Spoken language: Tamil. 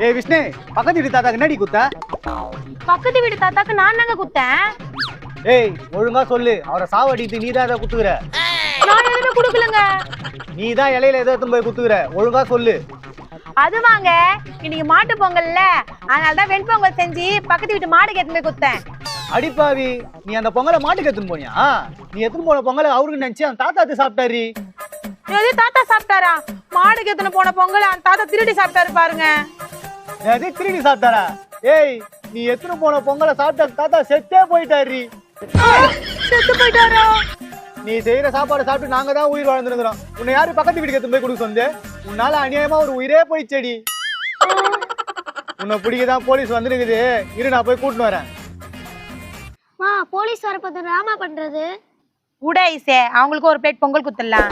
ஏய் விஷ்ணு, பக்கத்து வீட்டு தாத்தாக்கு என்னடி குத்த? பக்கத்து வீட்டு தாத்தாக்கு நான் தாங்க குத்தேன். ஏய் ஒழுங்கா சொல்லு, அவரை சாவடித்து நீ தான் குத்துக்கிற. நான் எதுவுமே குடுக்கலங்க. நீ தான் இலையில ஏதோ எடுத்து போய் குத்துக்கிற, ஒழுங்கா சொல்லு. அது வாங்க, இன்னைக்கு மாட்டு பொங்கல்ல, அதனாலதான் வெண்பொங்கல் செஞ்சு பக்கத்து வீட்டு மாடுக்கு எடுத்து போய் குத்தேன். அடிப்பாவி, நீ அந்த பொங்கலை மாட்டுக்கு எடுத்துன்னு போனியா? நீ எடுத்துன்னு போன பொங்கலை அவருக்கு நினைச்சு அந்த தாத்தாத்து சாப்பிட்டாரு. எது தாத்தா சாப்பிட்டாரா? மாடுக்கு எடுத்துன்னு போன பொங்கல் அந்த தாத்தா திருடி சாப்பிட்டாரு பாருங்க. எது திருடி சாப்பிட்டாரா? ஏய், நீ எடுத்துன்னு போன பொங்கலை சாப்பிட்ட தாத்தா செத்தே போயிட்டாரு. செத்து போயிட்டாரா? நீ செய்யற சாப்பாடு சாப்பிட்டு நாங்க தான் உயிர் வாழ்ந்துருக்கிறோம். உன்னை யாரு பக்கத்து வீட்டுக்கு எடுத்து போய் கொடுக்க சொன்னது? உன்னால அநியாயமா ஒரு உயிரே போயிடுச்சடி. உன்னை பிடிக்கதான் போலீஸ் வந்துருக்குது, இரு நான் போய் கூட்டின்னு வரேன். போலீஸ் வரப்போது ராமா பண்றது உடைசே அவங்களுக்கு ஒரு பிளேட் பொங்கல் குத்தலாம்.